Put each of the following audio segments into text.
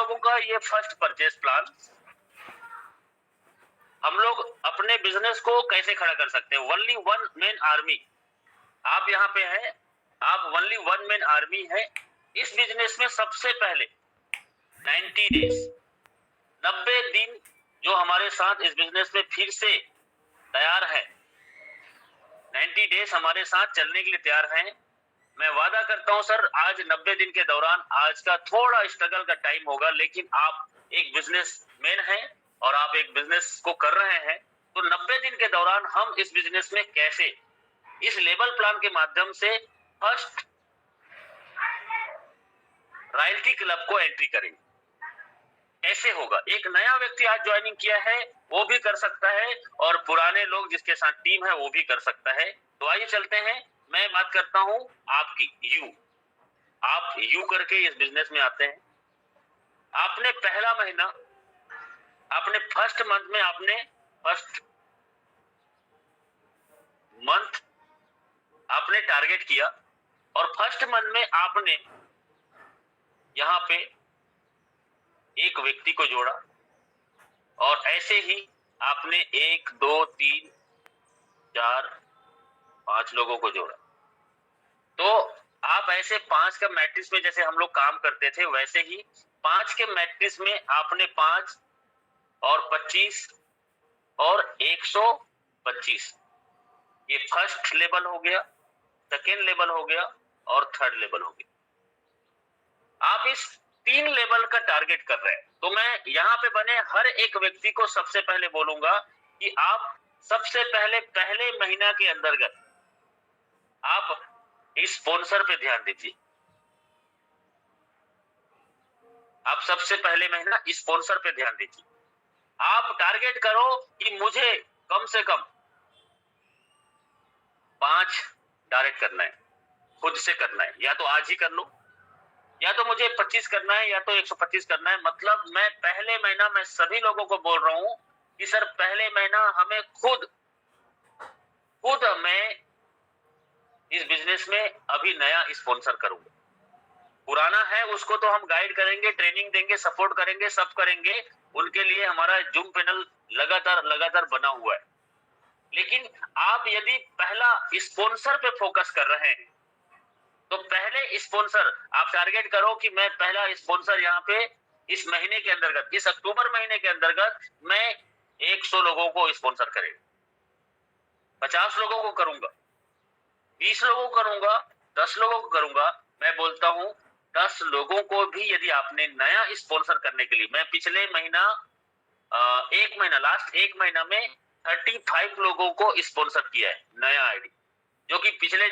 लोगों का ये फर्स्ट परचेज प्लान, हम लोग अपने बिजनेस को कैसे खड़ा कर सकते हैं। ओनली वन मैन आर्मी, आप यहाँ पे हैं, आप ओनली वन मैन आर्मी है। इस बिजनेस में सबसे पहले 90 डेज, 90 दिन जो हमारे साथ इस बिजनेस में फिर से तैयार है, 90 डेज हमारे साथ चलने के लिए तैयार हैं। मैं वादा करता हूं सर, आज 90 दिन के दौरान आज का थोड़ा स्ट्रगल का टाइम होगा, लेकिन आप एक बिजनेसमैन हैं और आप एक बिजनेस को कर रहे हैं, तो 90 दिन के दौरान हम इस बिजनेस में कैसे इस लेवल प्लान के माध्यम से फर्स्ट रॉयल्टी क्लब को एंट्री करेंगे। कैसे होगा? एक नया व्यक्ति आज ज्वाइनिंग किया है वो भी कर सकता है, और पुराने लोग जिसके साथ टीम है वो भी कर सकता है। तो आइए चलते हैं, मैं बात करता हूं आपकी यू। आप यू करके इस बिजनेस में आते हैं। आपने पहला महीना, आपने फर्स्ट मंथ में, आपने फर्स्ट मंथ आपने टारगेट किया, और फर्स्ट मंथ में आपने यहां पे एक व्यक्ति को जोड़ा, और ऐसे ही आपने 1 2 3 4 5 लोगों को जोड़ा। तो आप ऐसे 5 का मैट्रिक्स में जैसे हम लोग काम करते थे, वैसे ही 5 के मैट्रिक्स में आपने 5 और 25 और 125, ये फर्स्ट लेवल हो गया, सेकेंड लेवल हो गया और थर्ड लेवल हो गया। आप इस 3 लेवल का टारगेट कर रहे हैं। तो मैं यहाँ पे बने हर एक व्यक्ति को सबसे पहले बोलूंगा कि आप सबसे पहले महीना के अंतर्गत आप इस स्पॉन्सर पे ध्यान दीजिए। आप सबसे पहले महीना इस स्पॉन्सर पे ध्यान दीजिए। आप टारगेट करो कि मुझे कम से कम 5 डायरेक्ट करना है, खुद से करना है, या तो आज ही कर लो, या तो मुझे 25 करना है, या तो 125 करना है। मतलब मैं पहले महीना मैं सभी लोगों को बोल रहा हूं कि सर पहले महीना हमें खुद मैं इस बिजनेस में अभी नया स्पॉन्सर करूंगा। पुराना है उसको तो हम गाइड करेंगे, ट्रेनिंग देंगे, सपोर्ट करेंगे, सब करेंगे। उनके लिए हमारा जूम पैनल लगातार बना हुआ है। लेकिन आप यदि पहला स्पॉन्सर पे फोकस कर रहे हैं, तो पहले स्पॉन्सर आप टारगेट करो कि मैं पहला स्पॉन्सर यहाँ पे इस महीने के अंतर्गत, इस अक्टूबर महीने के अंतर्गत मैं 100 लोगों को स्पॉन्सर करेंगे, 50 लोगों को करूंगा, 20 लोगों को करूंगा, 10 लोगों को करूंगा। मैं बोलता हूं 10 लोगों को भी यदि आपने नया स्पॉन्सर करने के लिए, मैं पिछले महीना लास्ट एक महीना में 35 लोगों को स्पॉन्सर किया है नया आईडी, जो कि पिछले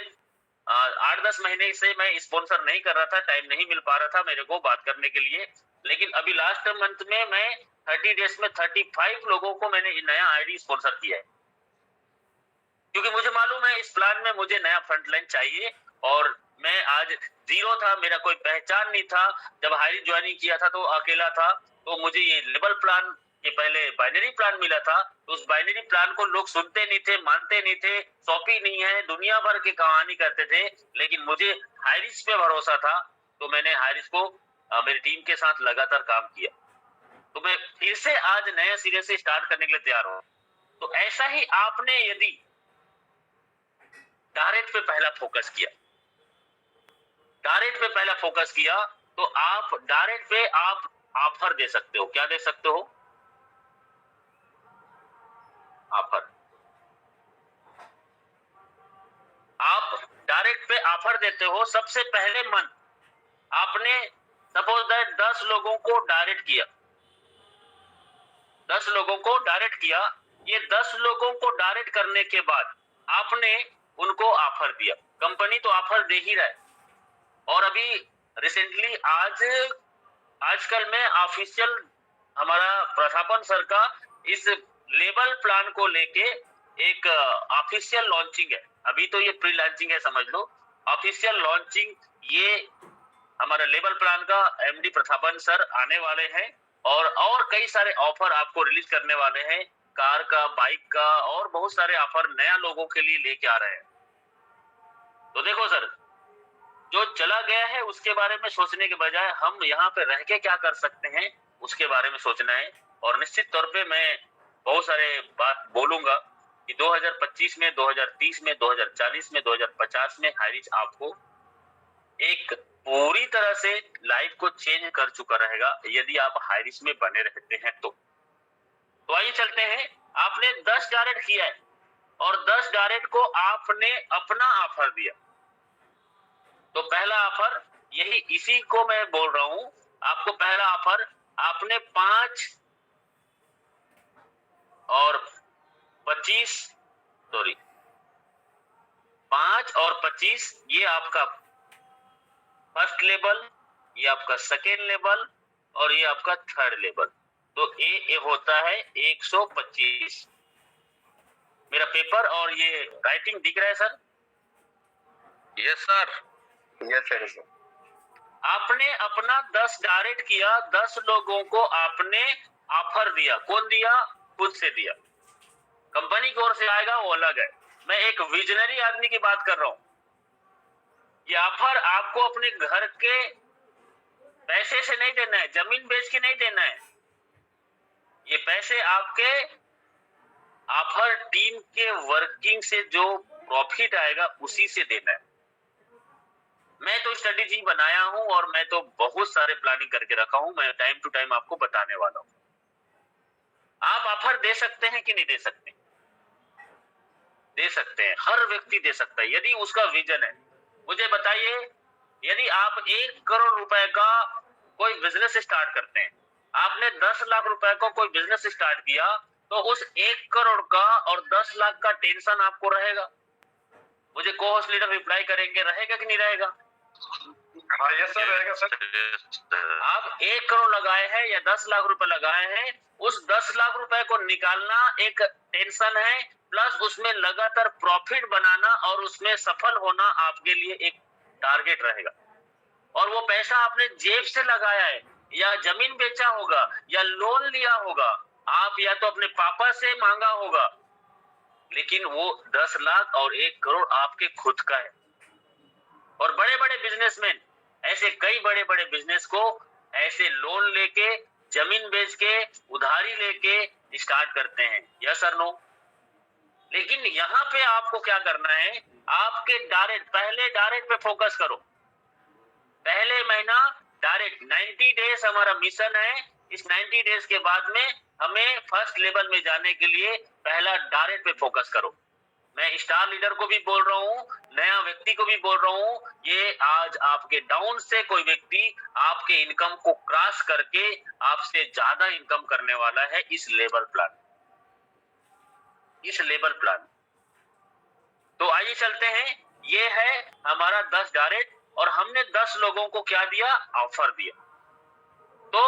8-10 महीने से मैं स्पॉन्सर नहीं कर रहा था, टाइम नहीं मिल पा रहा था मेरे को बात करने के लिए। लेकिन अभी लास्ट मंथ में मैं 30 डेज में 35 लोगों को मैंने नया आईडी स्पॉन्सर किया है, क्योंकि मुझे मालूम है इस प्लान में मुझे नया फ्रंटलाइन चाहिए। और मैं आज जीरो था, मेरा कोई पहचान नहीं था। जब हायरिंग ज्वाइनिंग किया था तो अकेला था, तो मुझे ये लेवल प्लान, ये पहले बाइनरी प्लान मिला था, तो उस बाइनरी प्लान को लोग सुनते नहीं थे, मानते नहीं थे, सॉपी नहीं है, दुनिया भर की कहानी करते थे। लेकिन मुझे हायरिस पे भरोसा था, तो मैंने हायरिस को मेरी टीम के साथ लगातार काम किया। तो मैं फिर से आज नए सिरे से स्टार्ट करने के लिए तैयार हूं। तो ऐसा ही आपने यदि डायरेक्ट पे पहला फोकस किया, डायरेक्ट पे पहला फोकस किया, तो आप डायरेक्ट पे आप ऑफर दे सकते हो। क्या दे सकते हो? ऑफर। आप डायरेक्ट पे ऑफर देते हो। सबसे पहले मंथ आपने सपोज दैट 10 लोगों को डायरेक्ट किया, 10 लोगों को डायरेक्ट किया। ये 10 लोगों को डायरेक्ट करने के बाद आपने उनको ऑफर दिया। कंपनी तो ऑफर दे ही रहा है, और अभी रिसेंटली आजकल में ऑफिशियल हमारा प्रतापन सर का इस लेवल प्लान को लेके एक ऑफिशियल लॉन्चिंग है। अभी तो ये प्री लॉन्चिंग है, समझ लो। ऑफिशियल लॉन्चिंग ये हमारा लेवल प्लान का एमडी प्रतापन सर आने वाले हैं, और कई सारे ऑफर आपको रिलीज करने वाले हैं, कार का, बाइक का, और बहुत सारे ऑफर नया लोगों के लिए लेके आ रहे हैं। तो देखो सर, जो चला गया है उसके बारे में सोचने के बजाय हम यहाँ पे रह के क्या कर सकते हैं उसके बारे में सोचना है। और निश्चित तौर पे मैं बहुत सारे बात बोलूंगा कि 2025 में, 2030 में, 2040 में, 2050 में हाईरिच आपको एक पूरी तरह से लाइफ को चेंज कर चुका रहेगा यदि आप हाईरिच में बने रहते हैं तो आइए चलते हैं। आपने 10 डायरेक्ट किया है और 10 डायरेक्ट को आपने अपना ऑफर दिया। तो पहला ऑफर यही, इसी को मैं बोल रहा हूं आपको। पहला ऑफर आपने 5 और 25 सॉरी 5 और 25 ये आपका फर्स्ट लेवल, ये आपका सेकेंड लेवल और ये आपका थर्ड लेवल। तो ए होता है 125। मेरा पेपर और ये राइटिंग दिख रहा है sir? Yes sir. Yes sir. आपने अपना 10 डायरेक्ट किया, 10 लोगों को आपने ऑफर दिया। कौन दिया? खुद से दिया। कंपनी की ओर से आएगा वो अलग है, मैं एक विजनरी आदमी की बात कर रहा हूं। ये ऑफर आपको अपने घर के पैसे से नहीं देना है, जमीन बेच के नहीं देना है। ये पैसे आपके ऑफर टीम के वर्किंग से जो प्रॉफिट आएगा उसी से देना है। मैं तो स्ट्रेटेजी बनाया हूं और मैं तो बहुत सारे प्लानिंग करके रखा हूं, मैं टाइम टू टाइम आपको बताने वाला हूं। आप ऑफर दे सकते हैं कि नहीं दे सकते? दे सकते हैं, हर व्यक्ति दे सकता है यदि उसका विजन है। मुझे बताइए, यदि आप 1 करोड़ रुपए का कोई बिजनेस स्टार्ट करते हैं, आपने 10 लाख रुपए का कोई बिजनेस स्टार्ट किया, तो उस 1 करोड़ का और 10 लाख का टेंशन आपको रहेगा? मुझे को-होस्ट लीडर रिप्लाई करेंगे, रहेगा कि नहीं रहेगा? हाँ यस सर, रहेगा सर। आप 1 करोड़ लगाए हैं या 10 लाख रुपए लगाए हैं, उस 10 लाख रुपए को निकालना एक टेंशन है, प्लस उसमें लगातार प्रॉफिट बनाना और उसमें सफल होना आपके लिए एक टारगेट रहेगा। और वो पैसा आपने जेब से लगाया है या जमीन बेचा होगा या लोन लिया होगा, आप या तो अपने पापा से मांगा होगा, लेकिन वो 10 लाख और 1 करोड़ आपके खुद का है। और बड़े बड़े बिजनेसमैन ऐसे कई बड़े बड़े बिजनेस को ऐसे लोन लेके, जमीन बेच के, उधारी लेके स्टार्ट करते हैं। यस और नो? लेकिन यहाँ पे आपको क्या करना है, आपके डायरेक्ट, पहले डायरेक्ट पे फोकस करो। पहले महीना डायरेक्ट 90 डेज हमारा मिशन है। इस 90 डेज के बाद में हमें फर्स्ट लेवल में जाने के लिए पहला डायरेक्ट पे फोकस करो। मैं स्टार लीडर को भी बोल रहा हूँ, नया व्यक्ति को भी बोल रहा हूँ, ये आज आपके डाउन से कोई व्यक्ति आपके इनकम को क्रॉस करके आपसे ज्यादा इनकम करने वाला है इस लेवल प्लान, इस लेवल प्लान। तो आइए चलते हैं, ये है हमारा 10 डायरेक्ट और हमने 10 लोगों को क्या दिया? ऑफर दिया। तो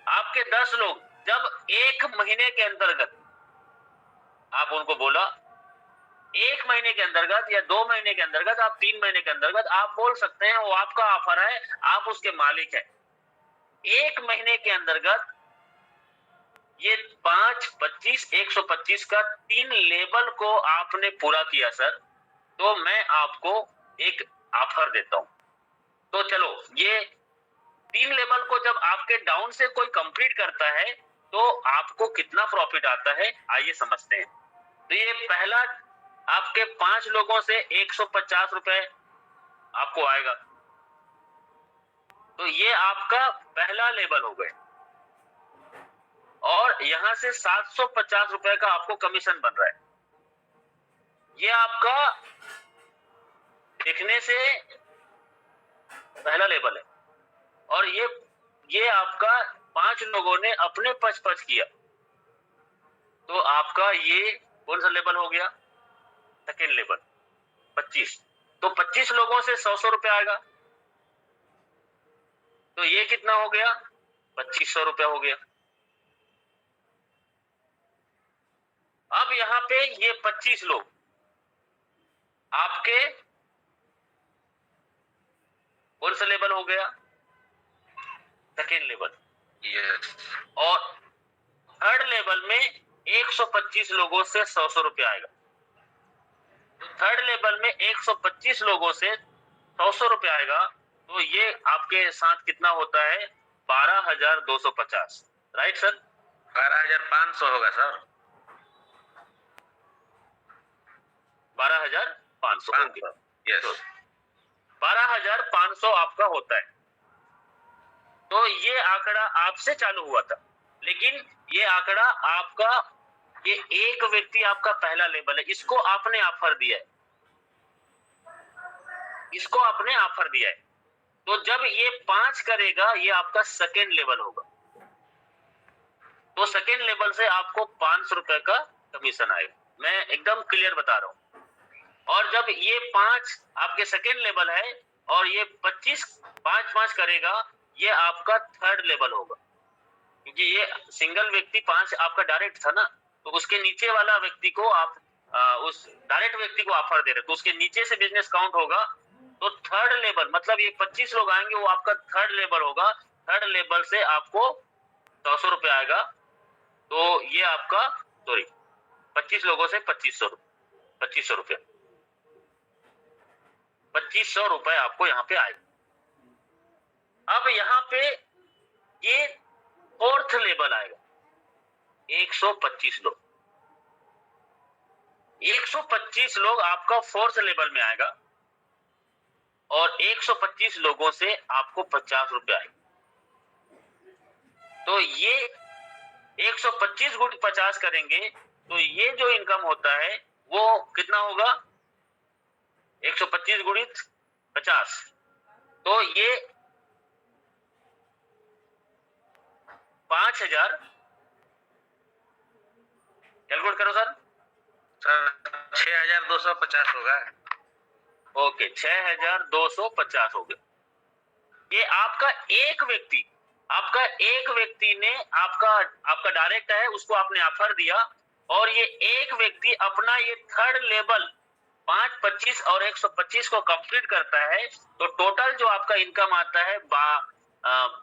आपके 10 लोग जब 1 महीने के अंतर्गत आप उनको बोला, 1 महीने के अंतर्गत या 2 महीने के अंतर्गत, आप 3 महीने के अंतर्गत आप बोल सकते हैं, वो आपका ऑफर है, आप उसके मालिक हैं। 1 महीने के अंतर्गत ये 5, 25, 125 का 3 लेवल को आपने पूरा किया सर, तो मैं आपको एक ऑफर देता हूं। तो चलो, ये 3 लेवल को जब आपके डाउन से कोई कंप्लीट करता है तो आपको कितना प्रॉफिट आता है, आइए समझते हैं। तो ये पहला आपके 5 लोगों से 150 रुपए आपको आएगा, तो ये आपका पहला लेवल हो गए। और यहां से 750 रुपए का आपको कमीशन बन रहा है। ये आपका देखने से पहला लेवल है। और ये आपका 5 लोगों ने अपने पच किया, तो आपका ये कौन सा लेवल हो गया? Second level 25। तो 25 लोगों से 100 रुपए आएगा, तो ये कितना हो गया? 2500 रुपया हो गया। अब यहां पे ये 25 लोग आपके कौन सा लेवल हो गया? Second level. यस। और थर्ड लेवल में 125 लोगों से 100 रुपया आएगा। थर्ड लेवल में 125 लोगों से 100 रुपये आएगा, तो ये आपके साथ कितना होता है? 12,250, राइट सर? 12,500 होगा सर। 12,500, ओके। 500, यस। 12,500 आपका होता है। तो ये आंकड़ा आपसे चालू हुआ था, लेकिन ये आंकड़ा आपका, ये एक व्यक्ति आपका पहला लेवल है, इसको आपने ऑफर दिया है, इसको आपने ऑफर दिया है। तो जब ये 5 करेगा, ये आपका सेकेंड लेवल होगा। तो सेकेंड लेवल से आपको 500 रुपए का कमीशन आएगा। मैं एकदम क्लियर बता रहा हूं। और जब ये 5 आपके सेकेंड लेवल है और ये 25 5 करेगा, ये आपका थर्ड लेवल होगा। क्योंकि ये सिंगल व्यक्ति 5 आपका डायरेक्ट था ना, तो उसके नीचे वाला व्यक्ति को आप उस डायरेक्ट व्यक्ति को ऑफर दे रहे, तो उसके नीचे से बिजनेस काउंट होगा। तो थर्ड लेवल मतलब ये 25 लोग आएंगे, वो आपका थर्ड लेवल होगा। थर्ड लेवल से आपको 100 रुपये आएगा। तो ये आपका, सॉरी, 25 लोगों से 2500 रुपये 2500 रुपए आपको यहाँ पे आएगा। अब यहाँ पे ये फोर्थ लेवल आएगा, 125 लोग। 125 लोग आपका फोर्थ लेवल में आएगा और 125 लोगों से आपको 50 रुपए आएगा। तो ये 125 गुणित 50 करेंगे, तो ये जो इनकम होता है वो कितना होगा? 125 गुणित 50, तो ये 5,000, कैलकुलेट करो सर। सर 6,250 होगा। ओके, 6,250 हो गया। ये आपका एक व्यक्ति ने आपका डायरेक्ट है, उसको आपने ऑफर दिया, और ये एक व्यक्ति अपना ये थर्ड लेवल 5, 25 और 125 को कंप्लीट करता है। तो टोटल जो आपका इनकम आता है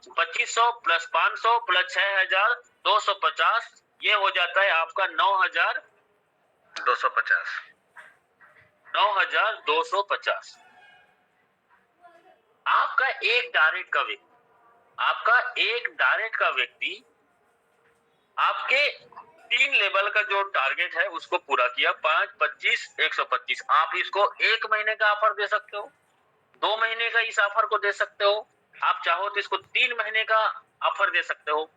2500 प्लस 500 प्लस 6,250, ये हो जाता है आपका 9,250। 9,250। आपका एक डायरेक्ट का व्यक्ति आपके 3 लेवल का जो टारगेट है उसको पूरा किया, 5, 25, 125। आप इसको 1 महीने का ऑफर दे सकते हो, 2 महीने का इस ऑफर को दे सकते हो, आप चाहो तो इसको 3 महीने का ऑफर दे सकते हो।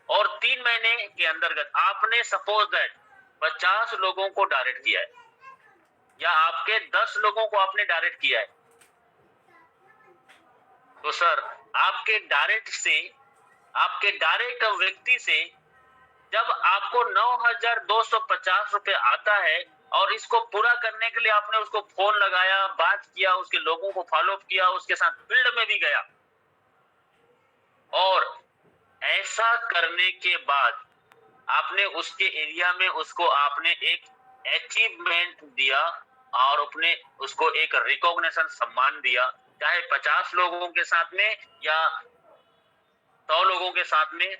और 3 महीने के अंतर्गत आपने सपोज दैट 50 लोगों को डायरेक्ट किया है, या आपके 10 लोगों को आपने डायरेक्ट किया है, तो सर आपके डायरेक्ट व्यक्ति से जब आपको 9,250 रुपए आता है, और इसको पूरा करने के लिए आपने उसको फोन लगाया, बात किया, उसके लोगों को फॉलो अप किया, उसके साथ फील्ड में भी गया, और ऐसा करने के बाद आपने उसके एरिया में उसको आपने एक अचीवमेंट दिया और अपने उसको एक रिकॉग्निशन सम्मान दिया, चाहे 50 लोगों के साथ में या 100 लोगों के साथ में।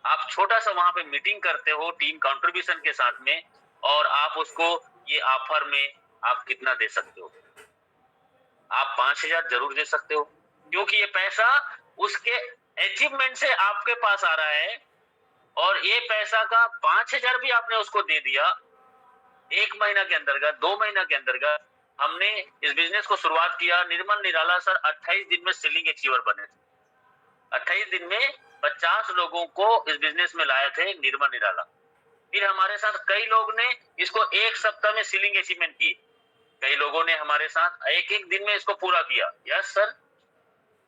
आप छोटा सा वहां पे मीटिंग करते हो टीम कंट्रीब्यूशन के साथ में, और आप उसको ये ऑफर में आप कितना दे सकते हो? आप 5,000 जरूर दे सकते हो, क्योंकि ये पैसा उसके अचीवमेंट से आपके पास आ रहा है। और ये पैसा का 5,000 भी आपने उसको दे दिया 1 महीना के अंतर्गत, 2 महीना के अंतर्गत। हमने इस बिजनेस को शुरुआत किया, निर्मल निराला सर 28 दिन में सेलिंग अचीवर बने थे। 28 दिन में 50 लोगों को इस बिजनेस में लाए थे निर्मल निराला। फिर हमारे साथ कई लोग ने इसको 1 सप्ताह में सेलिंग अचीवमेंट की, कई लोगों ने हमारे साथ 1 दिन में इसको पूरा किया। Yes sir.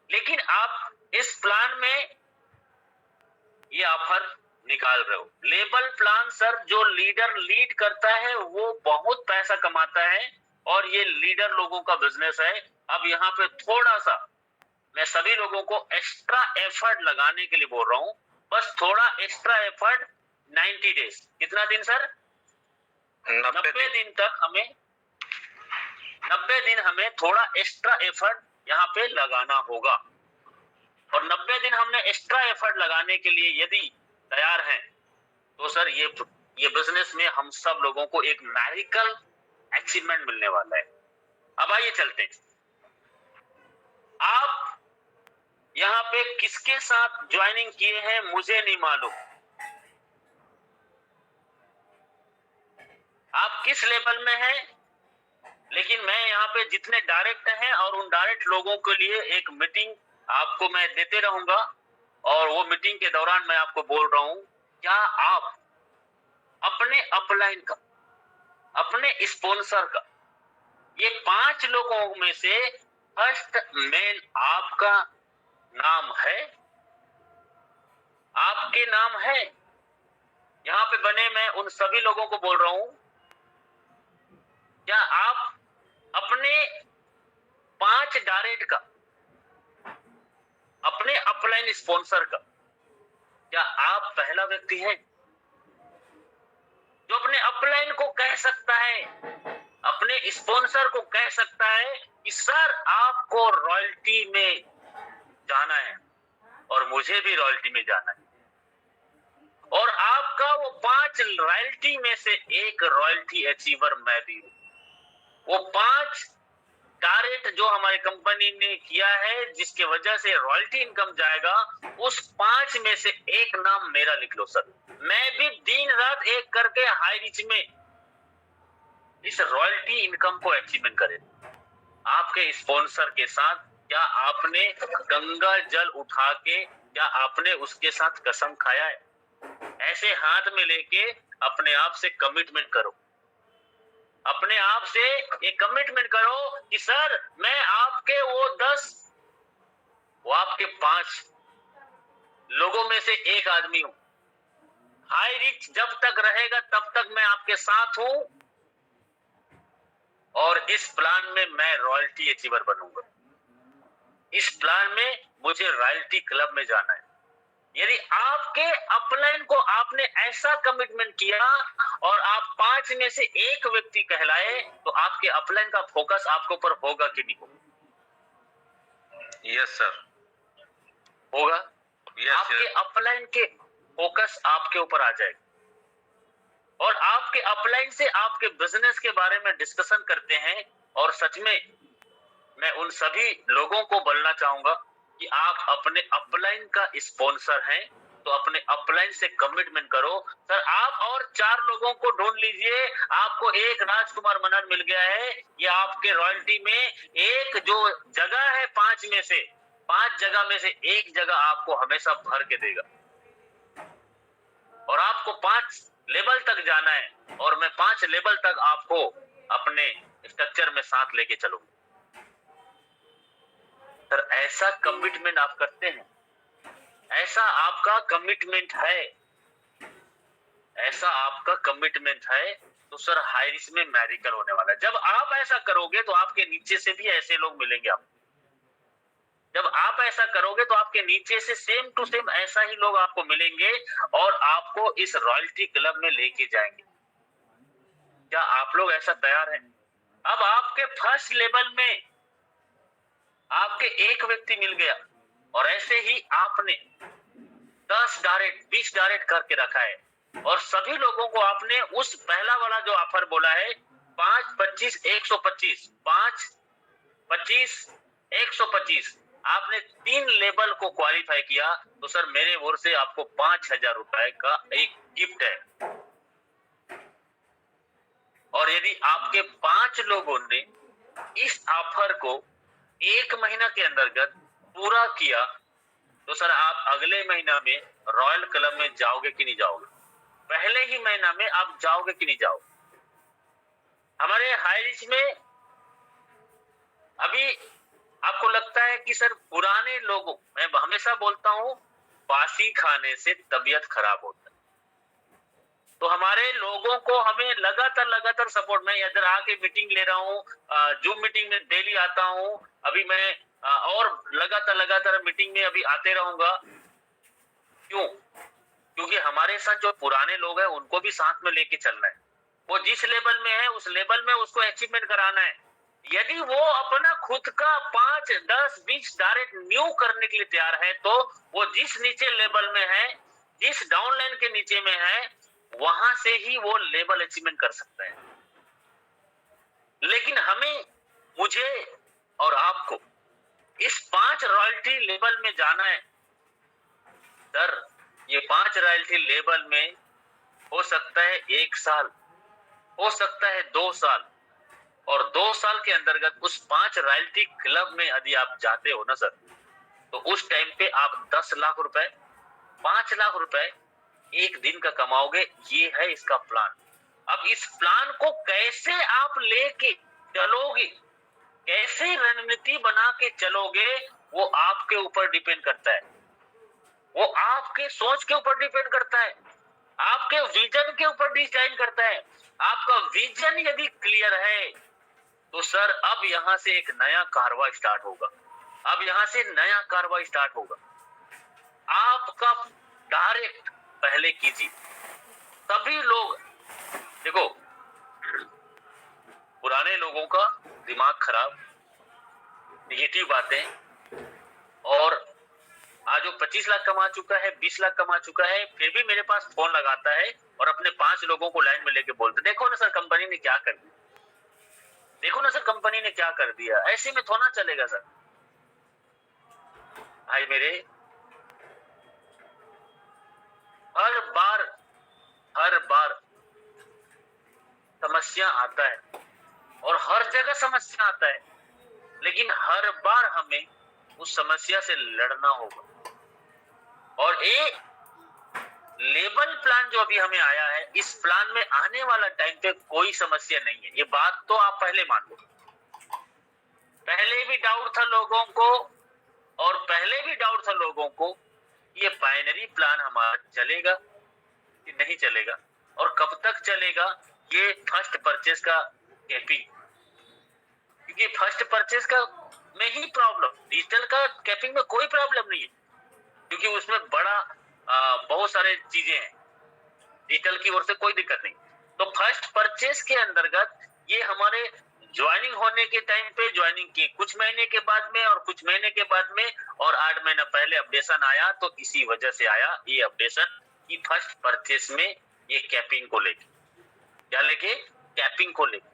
लेकिन आप इस प्लान में ये ऑफर निकाल रहे हो। लेवल प्लान सर, जो लीडर लीड करता है वो बहुत पैसा कमाता है, और ये लीडर लोगों का बिजनेस है। अब यहाँ पे थोड़ा सा मैं सभी लोगों को एक्स्ट्रा एफर्ट लगाने के लिए बोल रहा हूँ, बस थोड़ा एक्स्ट्रा एफर्ट। 90 डेज, कितना दिन सर? 90 दिन तक हमें 90 दिन हमें थोड़ा एक्स्ट्रा एफर्ट यहाँ पे लगाना होगा। और 90 दिन हमने एक्स्ट्रा एफर्ट लगाने के लिए यदि तैयार हैं, तो सर ये बिजनेस में हम सब लोगों को एक मैजिकल अचीवमेंट मिलने वाला है। अब आइए चलते हैं। यहाँ पे किसके साथ ज्वाइनिंग किए हैं मुझे नहीं मालूम। आप किस लेवल में हैं, लेकिन मैं यहाँ पे जितने डायरेक्ट हैं और उन डायरेक्ट लोगों के लिए एक मीटिंग आपको मैं देते रहूंगा, और वो मीटिंग के दौरान मैं आपको बोल रहा हूं, क्या आप अपने अपलाइन का, अपने स्पॉन्सर का, ये 5 लोगों में से फर्स्ट मेन आपका नाम है, आपके नाम है यहाँ पे बने। मैं उन सभी लोगों को बोल रहा हूं, क्या आप अपने 5 डायरेक्ट का, अपने अपलाइन स्पॉन्सर का, क्या आप पहला व्यक्ति हैं जो अपने अपलाइन को कह सकता है, अपने स्पॉन्सर को कह सकता है कि सर आपको रॉयल्टी में जाना है और मुझे भी रॉयल्टी में जाना है, और आपका वो 5 रॉयल्टी में से एक रॉयल्टी अचीवर मैं भी हूं। वो 5 टारगेट जो हमारी कंपनी ने किया है जिसके वजह से रॉयल्टी इनकम जाएगा, उस 5 में से एक नाम मेरा लिख लो सर। मैं भी दिन रात एक करके हाई रिच में इस रॉयल्टी इनकम को अचीवमेंट करें। आपके स्पॉन्सर के साथ क्या आपने गंगा जल उठा के, क्या आपने उसके साथ कसम खाया है? ऐसे हाथ में लेके अपने आप से कमिटमेंट करो, अपने आप से एक कमिटमेंट करो कि सर मैं आपके वो 10, वो आपके 5 लोगों में से एक आदमी हूं। हाई रिच जब तक रहेगा तब तक मैं आपके साथ हूं, और इस प्लान में मैं रॉयल्टी अचीवर बनूंगा। इस प्लान में मुझे रॉयल्टी क्लब में जाना है। यदि आपके अपलाइन को आपने ऐसा कमिटमेंट किया और आप 5 में से एक व्यक्ति कहलाए, तो आपके अपलाइन का फोकस आपके ऊपर होगा कि नहीं होगा? यस सर, होगा। यस आपके सर। अपलाइन के फोकस आपके ऊपर आ जाएगा, और आपके अपलाइन से आपके बिजनेस के बारे में डिस्कशन करते हैं। और सच में मैं उन सभी लोगों को बोलना चाहूंगा कि आप अपने अपलाइन का स्पॉन्सर हैं, तो अपने अपलाइन से कमिटमेंट करो। सर आप और 4 लोगों को ढूंढ लीजिए, आपको एक राजकुमार मनन मिल गया है। ये आपके रॉयल्टी में एक जो जगह है 5 में से, 5 जगह में से एक जगह आपको हमेशा भर के देगा, और आपको 5 लेवल तक जाना है, और मैं 5 लेवल तक आपको अपने स्ट्रक्चर में साथ लेके चलूंगा। सर ऐसा कमिटमेंट आप करते हैं, ऐसा आपका कमिटमेंट है, ऐसा आपका कमिटमेंट है, तो सर हाई रिस्क में मेडिकल होने वाला है। जब आप ऐसा करोगे तो आपके नीचे से भी ऐसे लोग मिलेंगे आपको। जब आप ऐसा करोगे तो आपके नीचे से सेम टू सेम ऐसा ही लोग आपको मिलेंगे, और आपको इस रॉयल्टी क्लब में लेके जाएंगे। क्या आप लोग ऐसा तैयार हैं? अब आपके फर्स्ट लेवल में आपके एक व्यक्ति मिल गया, और ऐसे ही आपने 10 डायरेक्ट 20 डायरेक्ट करके रखा है, और सभी लोगों को आपने उस पहला वाला जो ऑफर बोला है 5 25 125, 5 25 125, आपने 3 लेवल को क्वालिफाई किया, तो सर मेरे ओर से आपको 5,000 रुपए का एक गिफ्ट है। और यदि आपके 5 लोगों ने इस ऑफर को 1 महीना के अंतर्गत पूरा किया, तो सर आप अगले महीना में रॉयल क्लब में जाओगे कि नहीं जाओगे? पहले ही महीना में आप जाओगे कि नहीं जाओगे? हमारे हाई रिच में अभी आपको लगता है कि सर पुराने लोगों, मैं हमेशा बोलता हूं बासी खाने से तबीयत खराब होता है, तो हमारे लोगों को हमें लगातार सपोर्ट, मैं इधर आके मीटिंग ले रहा हूँ, जूम मीटिंग में डेली आता हूँ, अभी मैं और लगातार मीटिंग में अभी आते रहूंगा। क्यों? क्योंकि हमारे साथ जो पुराने लोग हैं उनको भी साथ में लेके चलना है। वो जिस लेवल में है उस लेवल में उसको अचीवमेंट कराना है। यदि वो अपना खुद का 5 10 20 डायरेक्ट न्यू करने के लिए तैयार है, तो वो जिस नीचे लेवल में है, जिस डाउनलाइन के नीचे में है, वहां से ही वो लेवल अचीवमेंट कर सकता है। लेकिन हमें, मुझे और आपको इस 5 रॉयल्टी लेवल में जाना है सर। ये 5 रॉयल्टी लेवल में हो सकता है 1 साल, हो सकता है 2 साल, और 2 साल के अंतर्गत उस 5 रॉयल्टी क्लब में यदि आप जाते हो ना सर, तो उस टाइम पे आप 10 लाख रुपए, 5 लाख रुपए एक दिन का कमाओगे। ये है इसका प्लान। अब इस प्लान को कैसे आप लेके चलोगे, कैसे रणनीति बना के चलोगे, वो आपके ऊपर डिपेंड करता है, वो आपके सोच के ऊपर डिपेंड करता है, आपके विजन के ऊपर डिसाइड करता है। आपका विजन यदि क्लियर है तो सर अब यहां से एक नया कारवां स्टार्ट होगा, अब यहां से नया कारवां स्टार्ट होगा। आपका डायरेक्ट पहले कीजिए। सभी लोग देखो, पुराने लोगों का दिमाग खराब, नेगेटिव बातें, और आज वो 25 लाख कमा चुका है, 20 लाख कमा चुका है, फिर भी मेरे पास फोन लगाता है और अपने 5 लोगों को लाइन में लेके बोलते, देखो ना सर कंपनी ने क्या कर दिया, देखो ना सर कंपनी ने क्या कर दिया। ऐसे में थोड़ा चलेगा सर। भाई मेरे, हर बार समस्या आता है और हर जगह समस्या आता है, लेकिन हर बार हमें उस समस्या से लड़ना होगा। और ये लेबल प्लान जो अभी हमें आया है, इस प्लान में आने वाला टाइम पे कोई समस्या नहीं है। ये बात तो आप पहले मान लो। पहले भी डाउट था लोगों को, और पहले भी डाउट था लोगों को, ये बाइनरी प्लान हमारा चलेगा कि नहीं चलेगा, और कब तक चलेगा। ये फर्स्ट परचेस का कैपिंग, क्योंकि फर्स्ट परचेस का में ही प्रॉब्लम, डिजिटल का कैपिंग में कोई प्रॉब्लम नहीं है, क्योंकि उसमें बड़ा बहुत सारे चीजें हैं, डिजिटल की ओर से कोई दिक्कत नहीं। तो फर्स्ट परचेस के अंतर्गत ये हमारे ज्वाइनिंग होने के टाइम पे, ज्वाइनिंग के कुछ महीने के बाद में और कुछ महीने के बाद में और 8 महीना पहले अपडेशन आया, तो इसी वजह से आया ये अपडेशन कि फर्स्ट परचेस में ये कैपिंग को लेके, क्या लेके, कैपिंग को लेके।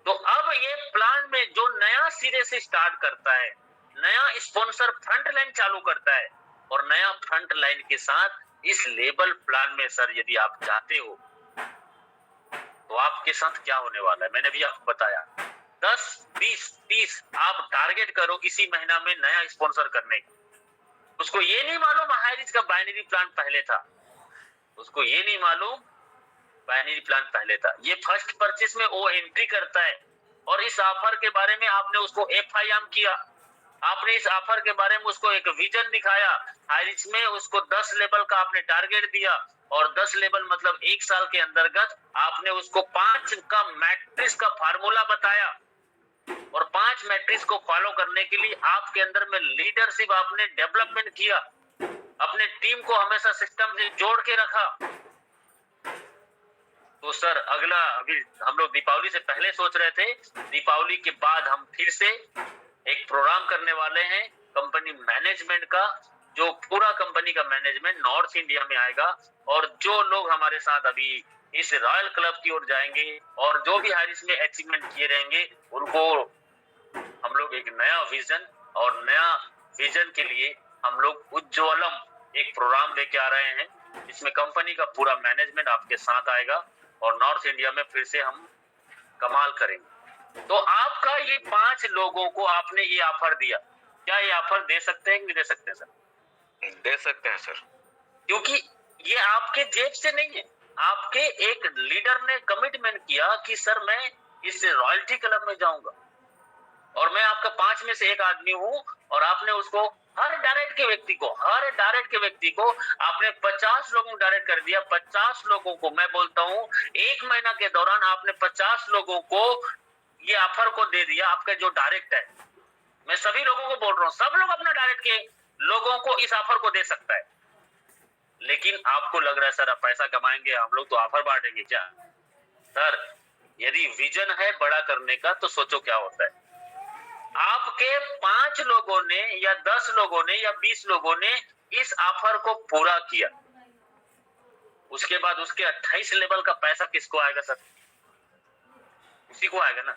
तो अब ये प्लान में जो नया सिरे से स्टार्ट करता है, नया स्पॉन्सर फ्रंट लाइन चालू करता है, और नया फ्रंट लाइन के साथ इस लेबल प्लान में सर यदि आप जाते हो तो आपके साथ क्या होने वाला है, मैंने भी आपको बताया। 10, 20, 30 आप टारगेट करो इसी महीना में नया स्पॉन्सर करने का। उसको ये नहीं मालूम हाईरिच का बाइनरी प्लान पहले था, उसको ये नहीं मालूम बाइनरी प्लान पहले था। ये फर्स्ट परचेस में वो एंट्री करता है, और इस ऑफर के बारे में आपने उसको FIM किया, आपने इस ऑफर के बारे में उसको एक विजन दिखाया, हाईरिच में उसको 10 लेवल का आपने टारगेट दिया, और 10 लेवल मतलब 1 साल के अंतर्गत आपने उसको 5 का मैट्रिक्स का फार्मूला बताया, और 5 मैट्रिक्स को फॉलो करने के लिए आपके अंदर में लीडरशिप आपने डेवलपमेंट किया, अपने टीम को हमेशा सिस्टम से जोड़ के रखा। तो सर अगला, अभी हम लोग दीपावली से पहले सोच रहे थे, दीपावली के बाद हम फिर से एक प्रोग्राम करने वाले हैं कंपनी मैनेजमेंट का, जो पूरा कंपनी का मैनेजमेंट नॉर्थ इंडिया में आएगा, और जो लोग हमारे साथ अभी इस रॉयल क्लब की ओर जाएंगे और जो भी हाईरिच में अचीवमेंट किए रहेंगे, उनको हम लोग एक नया विजन, और नया विजन के लिए हम लोग उज्ज्वलम एक प्रोग्राम लेके आ रहे हैं, इसमें कंपनी का पूरा मैनेजमेंट आपके साथ आएगा, और नॉर्थ इंडिया में फिर से हम कमाल करेंगे। तो आपका ये 5 लोगों को आपने ये ऑफर दिया, क्या ये ऑफर दे सकते हैं कि नहीं दे सकते सर? दे सकते हैं सर, क्योंकि ये आपके जेब से नहीं है, आपके एक लीडर ने कमिटमेंट किया कि सर मैं इस रॉयल्टी क्लब में जाऊंगा, और मैं आपका 5 में से एक आदमी हूं, और आपने उसको हर डायरेक्ट के व्यक्ति को आपने 50 लोगों को डायरेक्ट कर दिया। 50 लोगों को मैं बोलता हूं, 1 महीना के दौरान आपने 50 लोगों को ये ऑफर को दे दिया। आपका जो डायरेक्ट है, मैं सभी लोगों को बोल रहा हूं, सब लोग अपना डायरेक्ट के लोगों को इस ऑफर को दे सकता है। लेकिन आपको लग रहा है सर आप पैसा कमाएंगे, हम लोग तो ऑफर बांटेंगे क्या? सर यदि विजन है बड़ा करने का, तो सोचो क्या होता है। आपके 5 लोगों ने या 10 लोगों ने या 20 लोगों ने इस ऑफर को पूरा किया, उसके बाद उसके 28 लेवल का पैसा किसको आएगा सर? उसी को आएगा ना।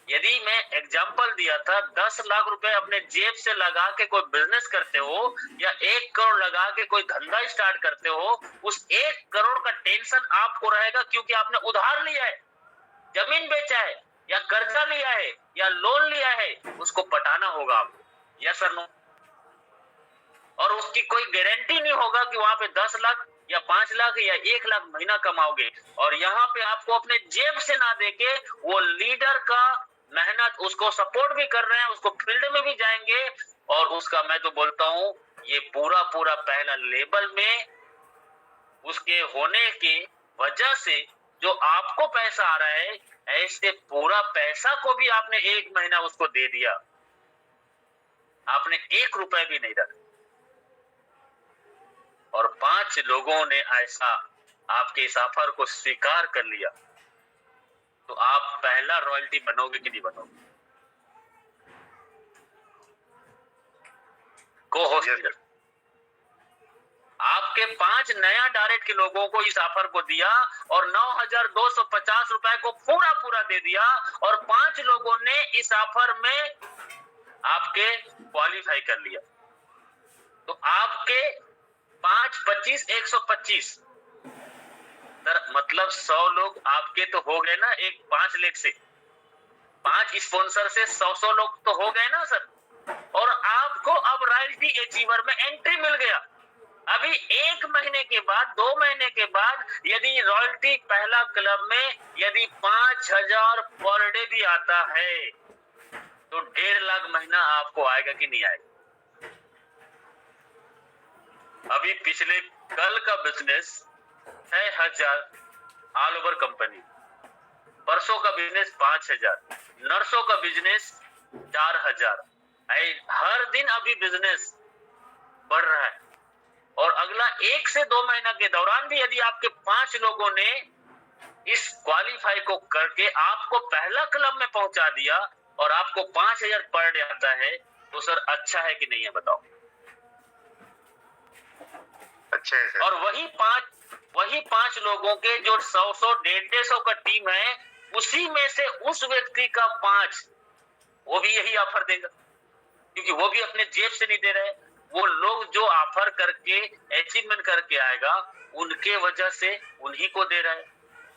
यदि मैं एग्जाम्पल दिया था 10 लाख रुपए अपने जेब से लगा के कोई बिजनेस करते हो या 1 करोड़ लगा के कोई धंधा स्टार्ट करते हो, उस 1 करोड़ का टेंशन आपको रहेगा क्योंकि आपने उधार लिया है, जमीन बेचा है या कर्जा लिया है या लोन लिया है, उसको पटाना होगा आपको। Yes sir no? और उसकी कोई गारंटी नहीं होगा कि वहां पे 10 लाख या 5 लाख या 1 लाख महीना कमाओगे। और यहाँ पे आपको अपने जेब से ना देके वो लीडर का मेहनत, उसको सपोर्ट भी कर रहे हैं, उसको फील्ड में भी जाएंगे और उसका मैं तो बोलता हूँ ये पूरा पूरा पहला लेवल में उसके होने की वजह से जो आपको पैसा आ रहा है, ऐसे पूरा पैसा को भी आपने 1 महीना उसको दे दिया, आपने 1 रुपए भी नहीं रखा और 5 लोगों ने ऐसा आपके इस ऑफर को स्वीकार कर लिया, तो आप पहला रॉयल्टी बनोगे कि नहीं बनोगे? को-होस्ट आपके 5 नया डायरेक्ट के लोगों को इस ऑफर को दिया और 9,250 रुपए को पूरा पूरा दे दिया और 5 लोगों ने इस ऑफर में आपके क्वालिफाई कर लिया, तो आपके 5, 25, 125 सर, मतलब 100 लोग आपके तो हो गए ना, एक 5 लाख से 5 स्पॉन्सर से 100 लोग तो हो गए ना सर। और आपको अब रॉयल्टी अचीवर में एंट्री मिल गया। अभी 1 महीने के बाद, 2 महीने के बाद यदि रॉयल्टी पहला क्लब में यदि 5,000 पर डे भी आता है तो 1.5 लाख महीना आपको आएगा कि नहीं आएगा? अभी पिछले कल का बिजनेस 6,000 ऑल ओवर कंपनी, परसों का बिजनेस 5,000, नर्सों का बिजनेस 4,000। हर दिन अभी बिजनेस बढ़ रहा है और अगला 1 से 2 महीना के दौरान भी यदि आपके 5 लोगों ने इस क्वालिफाई को करके आपको पहला क्लब में पहुंचा दिया और आपको 5,000 पर डे आता है, तो सर अच्छा है कि नहीं है बताओ? अच्छा है सर। और वही पांच लोगों के जो 100, 150 का टीम है, उसी में से उस व्यक्ति का 5 वो भी यही ऑफर देगा, क्योंकि वो भी अपने जेब से नहीं दे रहे। वो लोग जो ऑफर करके अचीवमेंट करके आएगा, उनके वजह से उन्हीं को दे रहा है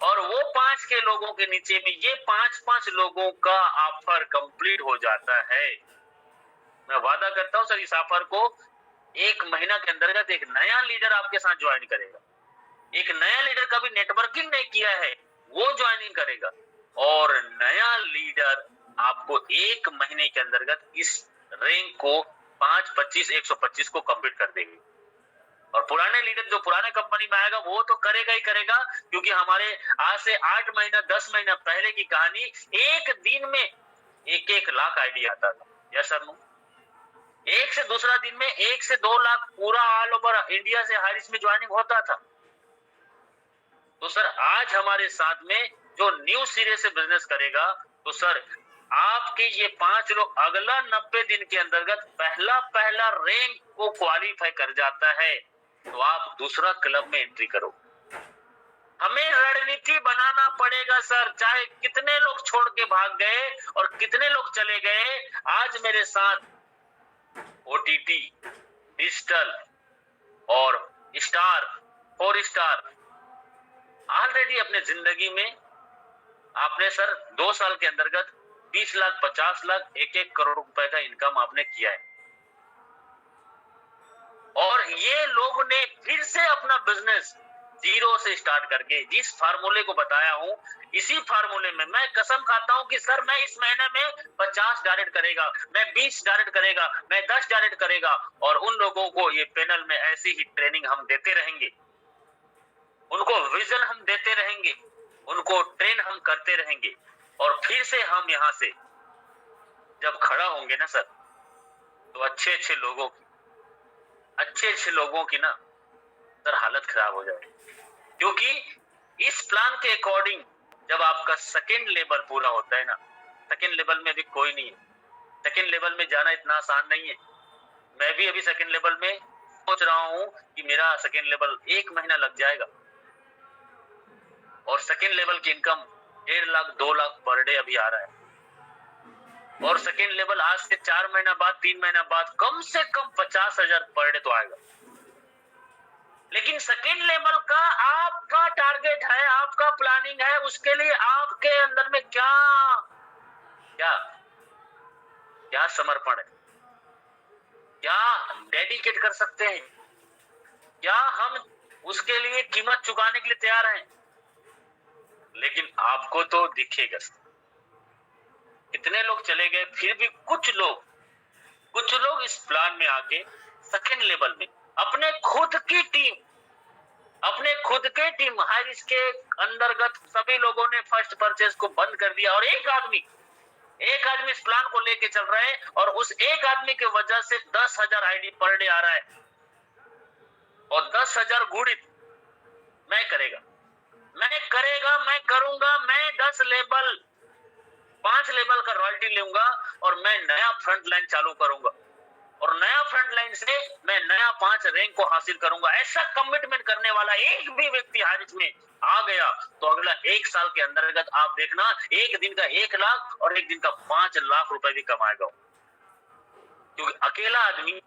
और वो 5 के लोगों के नीचे में ये 5 लोगों का ऑफर कंप्लीट हो जाता है। मैं वादा करता हूं सर, इस ऑफर को 1 महीना के अंतर्गत एक नया लीडर आपके साथ ज्वाइन करेगा। एक नया लीडर कभी नेटवर्किंग नहीं किया है, वो ज्वाइनिंग करेगा और नया लीडर आपको 1 महीने के अंतर्गत इस रैंक को 5, 25, 125 को कंप्लीट कर देंगे। और पुराने लीडर जो पुराने कंपनी में आएगा वो तो करेगा ही करेगा, क्योंकि हमारे आज से 8 महीना 10 महीना पहले की कहानी, एक दिन में 1-1 लाख आईडी आता था। Yes sir no? एक से दूसरा दिन में 1 से 2 लाख पूरा ऑल ओवर इंडिया से हारिस में ज्वाइनिंग होता था। तो सर आज हमारे साथ में जो न्यू सिरे से बिजनेस करेगा, तो सर आपके ये 5 लोग अगला 90 दिन के अंतर्गत पहला रैंक को क्वालिफाई कर जाता है, तो आप दूसरा क्लब में एंट्री करो। हमें रणनीति बनाना पड़ेगा सर, चाहे कितने लोग छोड़ के भाग गए और कितने लोग चले गए, आज मेरे साथ ओटीटी, डिजिटल और स्टार, 4 स्टार ऑलरेडी अपने जिंदगी में आपने सर 2 साल के अंतर्गत 20 लाख, 50 लाख, 1-1 करोड़ रुपए का इनकम आपने किया है। और ये लोग ने फिर से अपना बिजनेस जीरो से स्टार्ट करके जिस फार्मूले को बताया हूं, इसी फार्मूले में मैं कसम खाता हूं कि सर मैं इस महीने में 50 डायरेक्ट करेगा, मैं 20 डायरेक्ट करेगा, मैं 10 डायरेक्ट करेगा और उन लोगों को ये पैनल में ऐसी ही ट्रेनिंग हम देते रहेंगे, उनको विजन हम देते रहेंगे, उनको ट्रेन हम करते रहेंगे और फिर से हम यहाँ से जब खड़ा होंगे ना सर, तो अच्छे लोगों की ना सर हालत खराब हो जाएगी, क्योंकि इस प्लान के अकॉर्डिंग जब आपका सेकेंड लेवल पूरा होता है ना, सेकेंड लेवल में भी कोई नहीं है, सेकेंड लेवल में जाना इतना आसान नहीं है। मैं भी अभी सेकेंड लेवल में सोच रहा हूं कि मेरा सेकेंड लेवल 1 महीना लग जाएगा और सेकेंड लेवल की income 1.5 lakh 2 lakh per day अभी आ रहा है। और सेकेंड लेवल आज से 4 महीना बाद, 3 महीना बाद कम से कम 50,000 पर डे तो आएगा। लेकिन सेकेंड लेवल का आपका टारगेट है, आपका प्लानिंग है, उसके लिए आपके अंदर में क्या क्या क्या समर्पण है, क्या डेडिकेट कर सकते हैं, क्या हम उसके लिए कीमत चुकाने के लिए तैयार हैं। लेकिन आपको तो दिखेगा कितने लोग चले गए, फिर भी कुछ लोग इस प्लान में आके सेकेंड लेवल में अपने खुद के टीम हाई रिस्क के अंतर्गत सभी लोगों ने फर्स्ट परचेज को बंद कर दिया और एक आदमी इस प्लान को लेके चल रहा है और उस एक आदमी की वजह से 10,000 आईडी पर डे आ रहा है और 10,000 गुणित मैं करूंगा, मैं 10 लेवल 5 लेवल का रॉयल्टी लूंगा और मैं नया फ्रंट लाइन चालू करूंगा और नया फ्रंट लाइन से मैं नया 5 रैंक को हासिल करूंगा। ऐसा कमिटमेंट करने वाला एक भी व्यक्ति हारिस में आ गया तो अगला 1 साल के अंतर्गत आप देखना, एक दिन का 1 लाख और एक दिन का 5 लाख रुपए भी कमाएगा, क्योंकि अकेला आदमी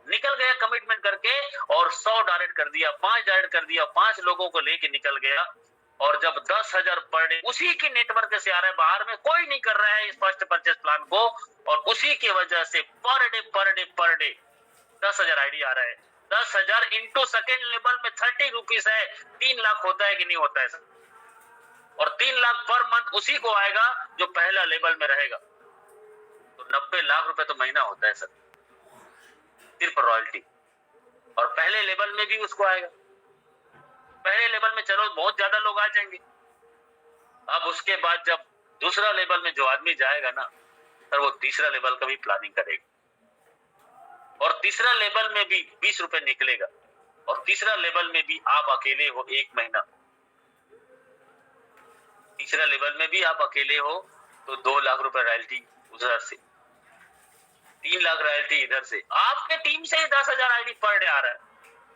निकल गया कमिटमेंट करके और 100 डायरेक्ट कर दिया, 5 डायरेक्ट कर दिया, 5 लोगों को लेके निकल गया और जब 10,000 पर डे उसी के नेटवर्क से आ रहा है, बाहर में कोई नहीं कर रहा है इस फर्स्ट परचेज प्लान को और उसी की वजह से पर डे 10,000 आईडी आ रहा है। 10,000 इंटू सेकेंड लेवल में 30 रुपीज है, 3 लाख होता है कि नहीं होता है सर? और 3 लाख पर मंथ उसी को आएगा जो पहला लेवल में रहेगा, तो 90 लाख रुपए तो महीना होता है सर सिर्फ रॉयल्टी। और पहले लेवल में भी उसको आएगा, पहले लेवल में चलो बहुत ज्यादा लोग आ जाएंगे। अब उसके बाद जब दूसरा लेवल में जो आदमी जाएगा ना सर, वो तीसरा लेवल का भी प्लानिंग करेगा और तीसरा लेवल में भी 20 रुपए निकलेगा और तीसरा लेवल में भी आप अकेले हो 1 महीना, तीसरा लेवल में भी आप अकेले हो तो 2 लाख रुपए रॉयल्टी उधर से, 3 लाख रॉयल्टी इधर से, आपके टीम से ही 10,000 आईडी पर डे आ रहा है।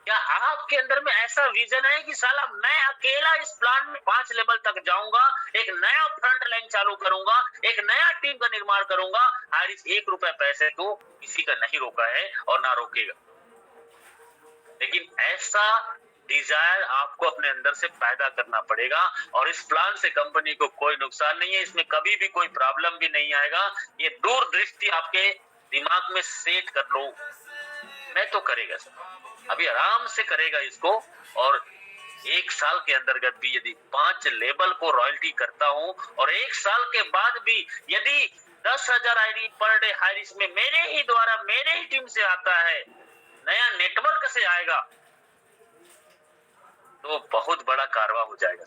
क्या आपके अंदर में ऐसा विजन है कि साला मैं अकेला इस प्लान में 5 लेवल तक जाऊंगा, एक नया फ्रंट लाइन चालू करूंगा, एक नया टीम का निर्माण करूंगा? हारिस 1 रुपए पैसे तो किसी का नहीं रोका है और ना रोकेगा, लेकिन ऐसा डिजायर आपको अपने अंदर से पैदा करना पड़ेगा और इस प्लान से कंपनी को कोई नुकसान नहीं है, इसमें कभी भी कोई प्रॉब्लम भी नहीं आएगा। ये दूरदृष्टि आपके दिमाग में सेट कर लो, मैं तो करेगा सर, अभी आराम से करेगा इसको और 1 साल के अंतर्गत भी यदि 5 लेवल को रॉयल्टी करता हूं और 1 साल के बाद भी यदि 10,000 आईडी पर डे हारिस में मेरे ही टीम से आता है, नया नेटवर्क से आएगा, तो बहुत बड़ा कारवा हो जाएगा।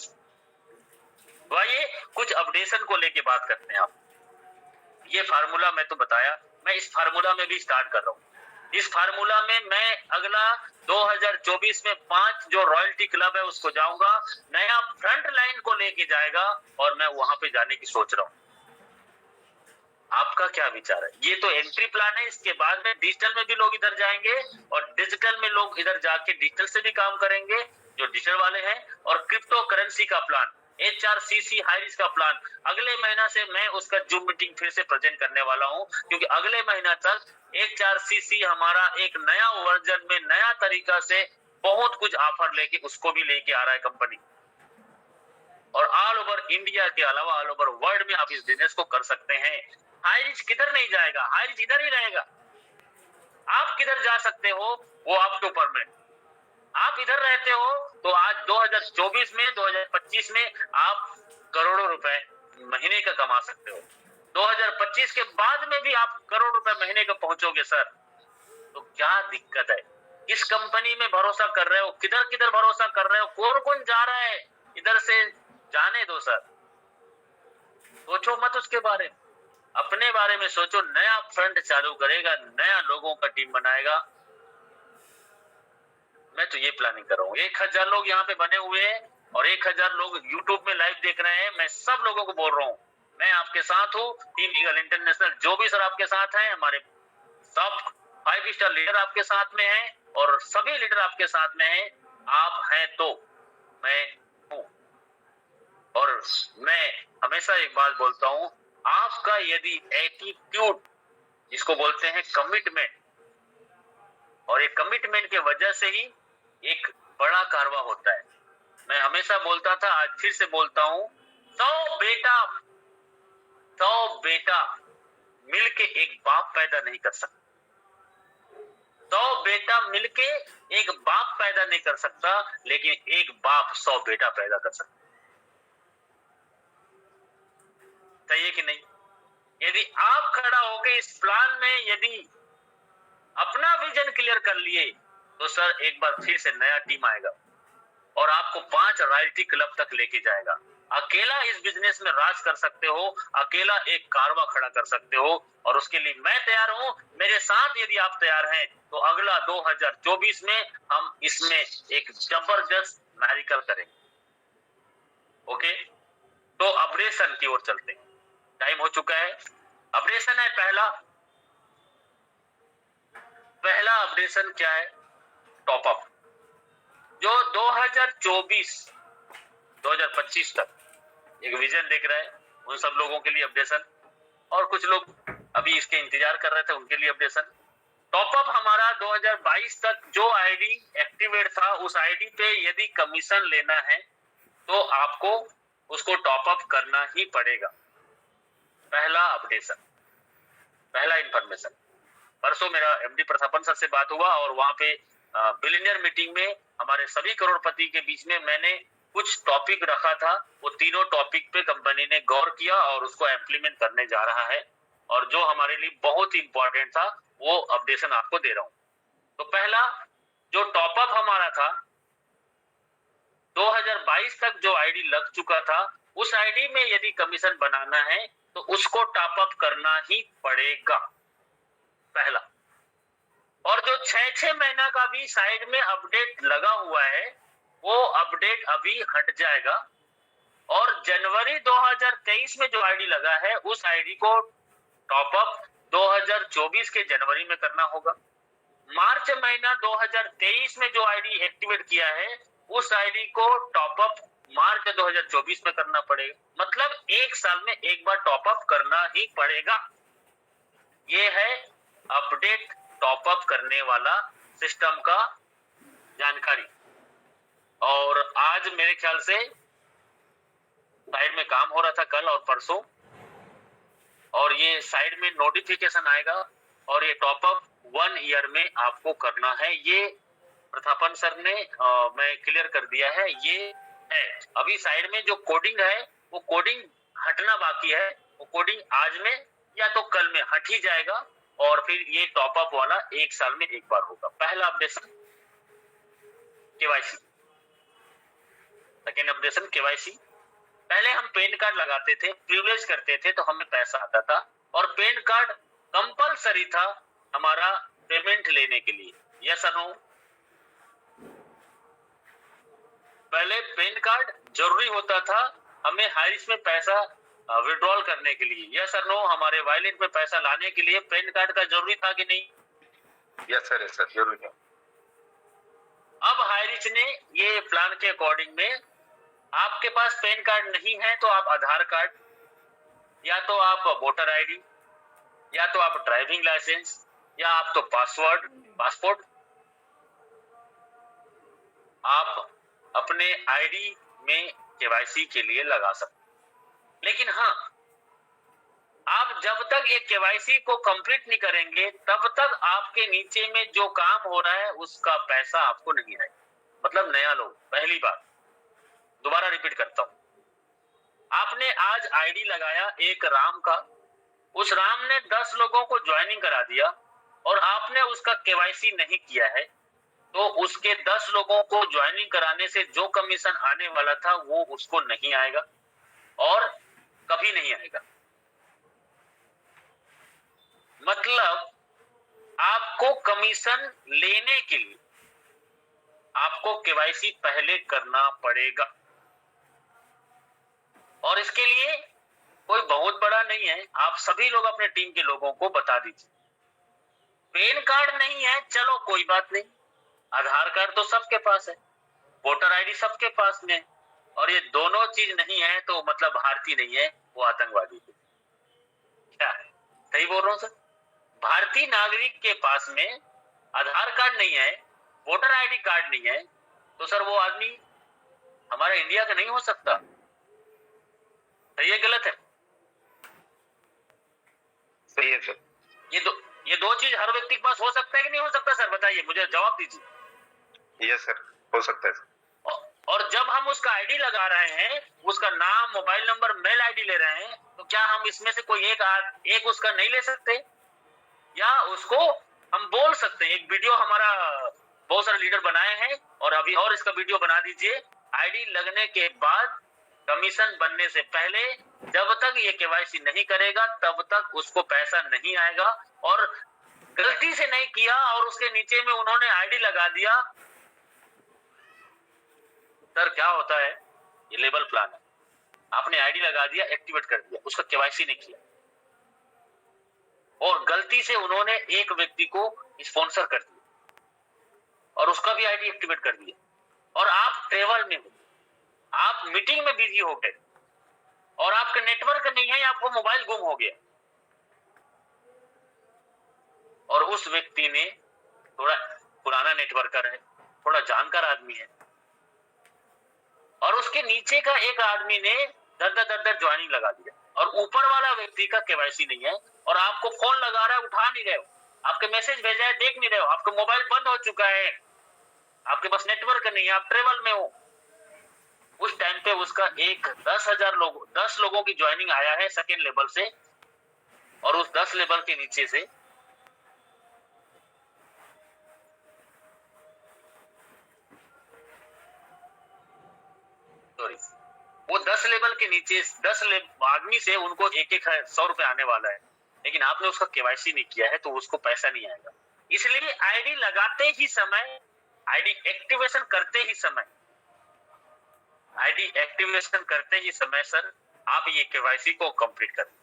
तो आइए कुछ अपडेशन को लेके बात करते हैं। आप ये फार्मूला मैं तो बताया, मैं इस फार्मूला में भी स्टार्ट कर रहा हूँ। इस फार्मूला में मैं अगला 2024 में 5 जो रॉयल्टी क्लब है उसको जाऊंगा, नया फ्रंट लाइन को लेके जाएगा और मैं वहां पे जाने की सोच रहा हूँ। आपका क्या विचार है? ये तो एंट्री प्लान है, इसके बाद में डिजिटल में भी लोग इधर जाएंगे और डिजिटल में लोग इधर जाके डिजिटल से भी काम करेंगे जो डिजिटल वाले हैं, और क्रिप्टो करेंसी का प्लान, HRCC हाइरिस का प्लान, अगले महीना से मैं उसका जूम मीटिंग फिर से प्रेजेंट करने वाला हूं, क्योंकि अगले महीना तक HRCC हमारा एक नया वर्जन में नया तरीका से बहुत कुछ ऑफर लेके उसको भी लेके आ रहा है कंपनी, और ऑल ओवर इंडिया के अलावा ऑल ओवर वर्ल्ड में आप इस बिजनेस को कर सकते हैं। हाइरिस किधर नहीं जाएगा, हाइरिस इधर ही रहेगा। आप किधर जा सकते हो वो आपके ऊपर में, आप इधर रहते हो तो आज 2024 में 2025 में आप करोड़ों रुपए महीने का कमा सकते हो, 2025 के बाद में भी आप करोड़ रुपए महीने का पहुंचोगे सर। तो क्या दिक्कत है? किस कंपनी में भरोसा कर रहे हो, किधर किधर भरोसा कर रहे हो, कौन कौन जा रहा है इधर से, जाने दो सर, सोचो मत उसके बारे में, अपने बारे में सोचो। नया फ्रंट चालू करेगा, नया लोगों का टीम बनाएगा। मैं तो ये प्लानिंग कर रहा हूँ। 1,000 लोग यहाँ पे बने हुए हैं और 1,000 लोग यूट्यूब में लाइव देख रहे हैं। मैं सब लोगों को बोल रहा हूँ, मैं आपके साथ हूँ। टीम ईगल इंटरनेशनल जो भी सर आपके साथ है, हमारे सब 5 स्टार लीडर आपके साथ में है और सभी लीडर आपके साथ में है। आप हैं तो मैं हूँ और मैं हमेशा एक बात बोलता हूं, आपका यदि एटीट्यूड, जिसको बोलते हैं कमिटमेंट, और ये कमिटमेंट के वजह से ही एक बड़ा कारवा होता है। मैं हमेशा बोलता था, आज फिर से बोलता हूं, 100 बेटा मिलके एक बाप पैदा नहीं कर सकता। 100 बेटा मिलके एक बाप पैदा नहीं कर सकता, लेकिन एक बाप 100 बेटा पैदा कर सकता। सही है कि नहीं? यदि आप खड़ा होकर इस प्लान में यदि अपना विजन क्लियर कर लिए, तो सर एक बार फिर से नया टीम आएगा और आपको 5 रॉयल्टी क्लब तक लेके जाएगा। अकेला इस बिजनेस में राज कर सकते हो, अकेला एक कारवा खड़ा कर सकते हो, और उसके लिए मैं तैयार हूं। मेरे साथ यदि आप तैयार हैं तो अगला 2024 में हम इसमें एक जबरदस्त मैरिकल करेंगे। ओके, तो अपडेशन की ओर चलते हैं। टाइम हो चुका है। अपडेशन है पहला अपडेशन क्या है? टॉपअप, जो 2024-2025 तक एक विजन देख रहा है, उन सब लोगों के लिए अपडेशन, और कुछ लोग अभी इसके इंतजार कर रहे थे, उनके लिए अपडेशन। टॉपअप हमारा 2022 तक जो आईडी एक्टिवेट था, उस आईडी पे यदि कमीशन लेना है तो आपको उसको टॉपअप करना ही पड़ेगा। पहला अपडेशन, पहला इंफॉर्मेशन। परसों मेरा एमडी प्रतापन सर से बात हुआ और वहां पे बिलियनियर मीटिंग में हमारे सभी करोड़पति के बीच में मैंने कुछ टॉपिक रखा था। वो तीनों टॉपिक पे कंपनी ने गौर किया और उसको इम्प्लीमेंट करने जा रहा है, और जो हमारे लिए बहुत इंपॉर्टेंट था वो अपडेशन आपको दे रहा हूं। तो पहला जो टॉपअप हमारा था, 2022 तक जो आईडी लग चुका था, उस आईडी में यदि कमीशन बनाना है तो उसको टॉपअप करना ही पड़ेगा, पहला। और जो 6-6 महीना का भी साइड में अपडेट लगा हुआ है, वो अपडेट अभी हट जाएगा, और जनवरी 2023 में जो आईडी लगा है, उस आईडी को टॉपअप 2024 के जनवरी में करना होगा। मार्च महीना 2023 में जो आईडी एक्टिवेट किया है, उस आईडी को टॉपअप मार्च 2024 में करना पड़ेगा। मतलब एक साल में एक बार टॉपअप करना ही पड़ेगा। ये है अपडेट टॉपअप करने वाला सिस्टम का जानकारी। और आज मेरे ख्याल से साइड में काम हो रहा था कल और परसों, और ये साइड में नोटिफिकेशन आएगा, और ये टॉपअप 1 ईयर में आपको करना है। ये प्रतापन सर ने मैं क्लियर कर दिया है, ये है। अभी साइड में जो कोडिंग है, वो कोडिंग हटना बाकी है। वो कोडिंग आज में या तो कल में हट ही जाएगा, और फिर ये टॉपअप वाला एक साल में एक बार होगा। पहला updation KYC. Second updation KYC. पहले हम पैन कार्ड लगाते थे, प्रिविलेज करते थे, तो हमें पैसा आता था, और पैन कार्ड कंपलसरी था हमारा पेमेंट लेने के लिए। यस और नो? पहले पैन कार्ड जरूरी होता था हमें हाइरिस में पैसा विड्रॉल करने के लिए। यस और नो? हमारे वॉलेट में पैसा लाने के लिए पैन कार्ड का जरूरी था कि नहीं? यस सर, जरूर है। अब हाइरिस ने ये प्लान के अकॉर्डिंग में, आपके पास पैन कार्ड नहीं है तो आप आधार कार्ड, या तो आप वोटर आईडी, या तो आप ड्राइविंग लाइसेंस, या आप तो पासपोर्ट, आप अपने आईडी में केवाईसी के लिए लगा सकते। लेकिन हाँ, आप जब तक एक केवाईसी को कंप्लीट नहीं करेंगे, तब तक आपके नीचे में जो काम हो रहा है उसका पैसा आपको नहीं आएगा। मतलब नया लोग, पहली बात दोबारा रिपीट करता हूं, आपने आज आईडी लगाया एक राम का, उस राम ने 10 लोगों को ज्वाइनिंग करा दिया, और आपने उसका केवाईसी नहीं किया है, तो उसके 10 लोगों को ज्वाइनिंग कराने से जो कमीशन आने वाला था वो उसको नहीं आएगा, और कभी नहीं आएगा। मतलब आपको कमीशन लेने के लिए आपको केवाईसी पहले करना पड़ेगा, और इसके लिए कोई बहुत बड़ा नहीं है। आप सभी लोग अपने टीम के लोगों को बता दीजिए। पैन कार्ड नहीं है, चलो कोई बात नहीं, आधार कार्ड तो सबके पास है, वोटर आईडी सबके पास में है, और ये दोनों चीज नहीं है तो मतलब भारतीय नहीं है, वो आतंकवादी है। क्या सही बोल रहा हूँ सर? भारतीय नागरिक के पास में आधार कार्ड नहीं है, वोटर आईडी कार्ड नहीं है, तो सर वो आदमी हमारा इंडिया का नहीं हो सकता। सही है गलत है? सही है सर। ये दो चीज हर व्यक्ति के पास हो सकता है कि नहीं हो सकता सर? बताइए, मुझे जवाब दीजिए। यस सर, हो सकता है सर। और जब हम उसका आईडी लगा रहे हैं, उसका नाम, मोबाइल नंबर, मेल आईडी ले रहे हैं, तो क्या हम इसमें से कोई एक उसका नहीं ले सकते? या उसको हम बोल सकते हैं? एक वीडियो हमारा बहुत सारे लीडर बनाए हैं, और अभी और इसका वीडियो बना दीजिए। आईडी लगने के बाद कमीशन बनने से पहले जब तक ये केवाईसी नहीं करेगा तब तक उसको पैसा नहीं आएगा। और गलती से नहीं किया और उसके नीचे में उन्होंने आईडी लगा दिया, सर क्या होता है, ये लेबल प्लान है। आपने आईडी लगा दिया, एक्टिवेट कर दिया, उसका केवाईसी नहीं किया, और गलती से उन्होंने एक व्यक्ति को स्पॉन्सर कर दिया और उसका भी आईडी एक्टिवेट कर दिया, और आप ट्रेवल में हो, आप मीटिंग में बिजी हो गए और आपका नेटवर्क नहीं है, आपको मोबाइल गुम हो गया, और उस व्यक्ति ने थोड़ा पुराना नेटवर्कर है, थोड़ा जानकार आदमी है, और उसके नीचे का एक आदमी ने दर ज्वाइनिंग लगा दिया, और ऊपर वाला व्यक्ति का केवाईसी नहीं है, और आपको फोन लगा रहा है, उठा नहीं रहे हो, आपके मैसेज भेजा है देख नहीं रहे हो, आपका मोबाइल बंद हो चुका है, आपके पास नेटवर्क नहीं है, आप ट्रेवल में हो। उस टाइम पे उसका 10 लोगों की ज्वाइनिंग आया है सेकेंड लेवल से, और उस 10 लेवल के नीचे से वो 10 लेवल के नीचे 10 आदमी से उनको एक 100 रुपए आने वाला है, लेकिन आपने उसका केवाईसी नहीं किया है तो उसको पैसा नहीं आएगा। इसलिए आईडी लगाते ही समय, आईडी एक्टिवेशन करते ही समय सर आप ये केवाईसी को कंप्लीट करें,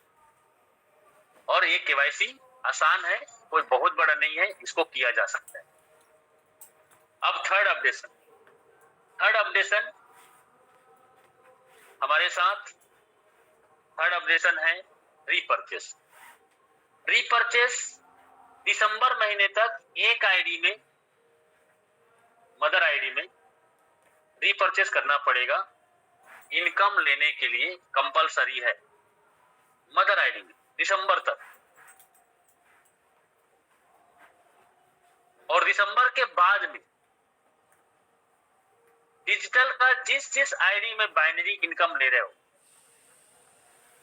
और ये केवाईसी आसान है, कोई बहुत बड़ा नहीं है, इसको किया जा सकता है। अब थर्ड अपडेशन हमारे साथ, थर्ड अपडेशन है रीपरचेस। दिसंबर महीने तक एक आईडी में, मदर आईडी में रीपरचेस करना पड़ेगा, इनकम लेने के लिए कंपलसरी है मदर आईडी में दिसंबर तक। और दिसंबर के बाद में डिजिटल का जिस आईडी में बाइनरी इनकम ले रहे हो,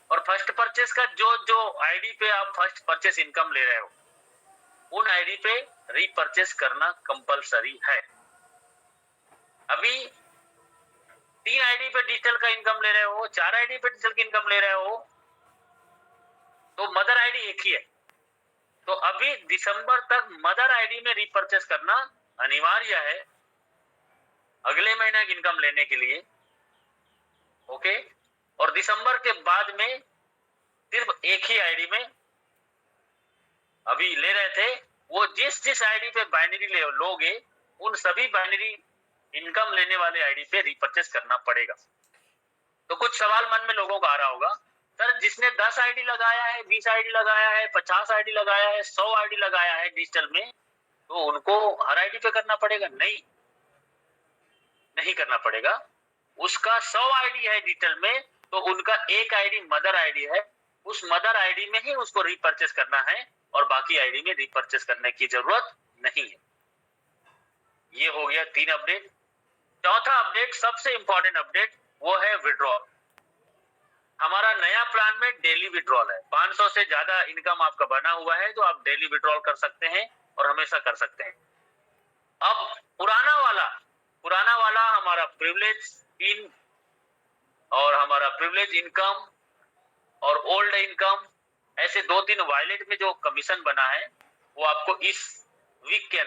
और फर्स्ट परचेस का जो आईडी पे आप फर्स्ट परचेस इनकम ले रहे हो, उन आईडी पे रीपरचेस करना कंपलसरी है। अभी 3 आईडी पे डिजिटल का इनकम ले रहे हो, 4 आईडी पे डिजिटल की इनकम ले रहे हो, तो मदर आईडी एक ही है, तो अभी दिसंबर तक मदर आईडी में रीपरचेस करना अनिवार्य है अगले महीने की इनकम लेने के लिए। ओके, और दिसंबर के बाद में सिर्फ एक ही आईडी में अभी ले रहे थे, वो जिस आईडी पे बाइनरी लोगे, उन सभी बाइनरी इनकम लेने वाले आईडी पे रीपरचेस करना पड़ेगा। तो कुछ सवाल मन में लोगों का आ रहा होगा, सर जिसने 10 आईडी लगाया है, 20 आईडी लगाया है, 50 आईडी लगाया है, 100 आईडी लगाया है डिजिटल में, तो उनको हर आईडी पे करना पड़ेगा? नहीं करना पड़ेगा। उसका 100 आईडी है डिजिटल में, तो उनका एक आईडी मदर आईडी है, उस मदर आईडी में ही उसको रीपरचेस करना है, और बाकी आईडी में रीपरचेस करने की जरूरत नहीं है। ये हो गया 3 अपडेट। चौथा अपडेट, सबसे इंपॉर्टेंट अपडेट, वो है विड्रॉल। हमारा नया प्लान में डेली विड्रॉल है। 500 से ज्यादा इनकम आपका बना हुआ है तो आप डेली विड्रॉल कर सकते हैं और हमेशा कर सकते हैं। अब पुराना वाला हमारा प्रिविलेज पिन और हमारा प्रिविलेज इनकम और ओल्ड इनकम, ऐसे 2-3 वायलेट में जो कमीशन बना है, वो आपको इस वीक के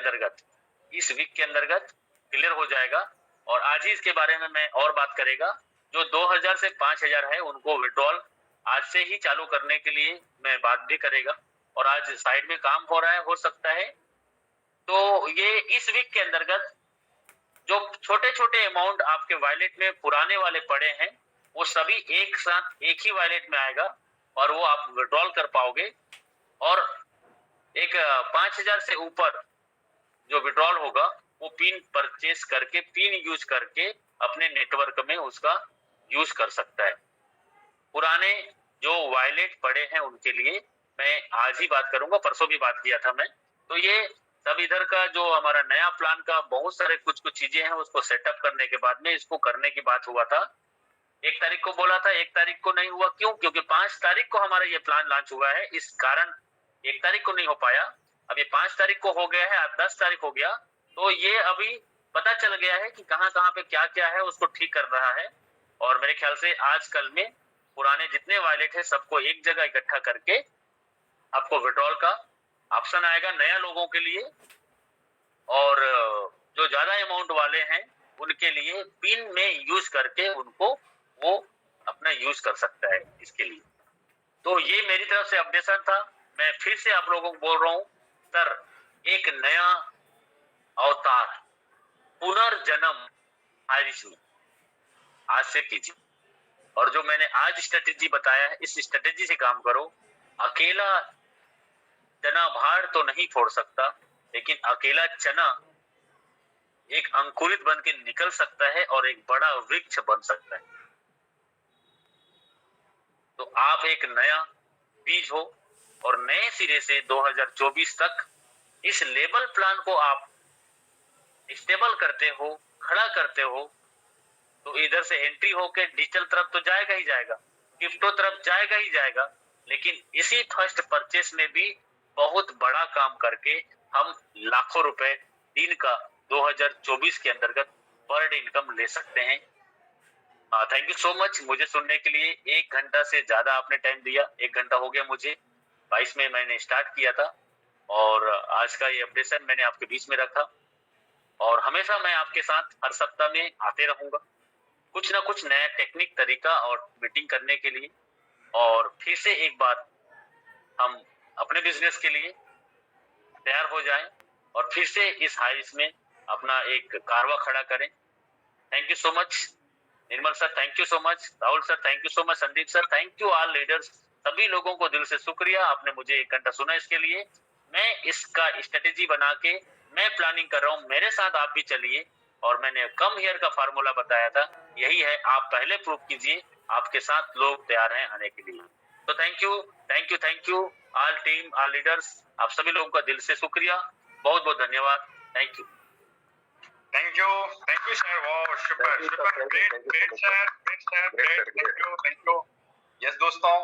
अंतर्गत क्लियर हो जाएगा। और आज ही इसके बारे में मैं और बात करेगा। जो 2000 से 5000 है उनको विड्रॉल आज से ही चालू करने के लिए मैं बात भी करेगा, और आज साइड में काम हो रहा है, हो सकता है तो ये इस वीक के अंतर्गत जो छोटे छोटे अमाउंट आपके वॉलेट में पुराने वाले पड़े हैं वो सभी एक साथ एक ही वॉलेट में आएगा और वो आप विड्रॉल कर पाओगे। और एक 5,000 से ऊपर जो विड्रॉल होगा वो पिन परचेस करके, पिन यूज करके अपने नेटवर्क में उसका यूज कर सकता है। पुराने जो वॉलेट पड़े हैं उनके लिए मैं आज ही बात करूंगा, परसों भी बात किया था मैं। तो ये सब इधर का जो हमारा नया प्लान का बहुत सारे कुछ चीजें हैं उसको सेटअप करने के बाद में इसको करने की बात हुआ था। 1 तारीख को बोला था, 1 तारीख को नहीं हुआ। क्यों? क्योंकि 5 तारीख को हमारा ये प्लान लॉन्च हुआ है, इस कारण 1 तारीख को नहीं हो पाया। अब ये 5 तारीख को हो गया है, आज 10 तारीख हो गया, तो ये अभी पता चल गया है कि कहाँ कहाँ पे क्या क्या है उसको ठीक कर रहा है। और मेरे ख्याल से आजकल में पुराने जितने वॉलेट है सबको एक जगह इकट्ठा करके आपको विड्रॉल का ऑप्शन आएगा नया लोगों के लिए, और जो ज्यादा अमाउंट वाले हैं उनके लिए पिन में यूज करके उनको वो अपना यूज कर सकता है इसके लिए। तो ये मेरी तरफ से अपडेशन था। मैं फिर से आप लोगों को बोल रहा हूं सर, एक नया अवतार, पुनर्जन्म आयुष में आज से कीजिए। और जो मैंने आज स्ट्रेटेजी बताया है इस स्ट्रेटेजी से काम करो। अकेला चना भार तो नहीं फोड़ सकता, लेकिन अकेला चना एक अंकुरित बन के निकल सकता है और एक बड़ा वृक्ष बन सकता है। तो आप एक नया बीज हो और नए सिरे से 2024 तक इस लेबल प्लान को आप स्टेबल करते हो, खड़ा करते हो, तो इधर से एंट्री होके डिजिटल तरफ तो जाएगा ही जाएगा, क्रिप्टो तरफ जाएगा ही जाएगा, लेकिन इसी फर्स्ट परचेस में भी बहुत बड़ा काम करके हम लाखों रुपए दिन का 2024 के अंतर्गत पर डे इनकम ले सकते हैं। थैंक यू सो मच मुझे सुनने के लिए। 1 घंटा से ज्यादा आपने टाइम दिया, 1 घंटा हो गया मुझे। 22 में मैंने स्टार्ट किया था और आज का ये अपडेशन मैंने आपके बीच में रखा, और हमेशा मैं आपके साथ हर सप्ताह में आते रहूंगा कुछ ना कुछ नया टेक्निक, तरीका और मीटिंग करने के लिए। और फिर से एक बार हम अपने बिजनेस के लिए तैयार हो जाएं और फिर से इस हाइस में अपना एक कारवा खड़ा करें। Thank you so much Nirmal sir, thank you so much Rahul sir, thank you so much Sandeep sir, thank you all leaders. सभी लोगों को दिल से शुक्रिया, आपने मुझे 1 घंटा सुना इसके लिए। मैं इसका स्ट्रेटेजी बना के मैं प्लानिंग कर रहा हूँ, मेरे साथ आप भी चलिए। और मैंने कम हियर का फार्मूला बताया था, यही है, आप पहले प्रूव कीजिए, आपके साथ लोग तैयार हैं आने के लिए। तो thank you thank you thank you all team, all leaders, आप सभी लोगों का दिल से शुक्रिया, बहुत बहुत धन्यवाद। Thank you sir. वाह, super super, great great sir, great sir, great, thank you. Yes दोस्तों,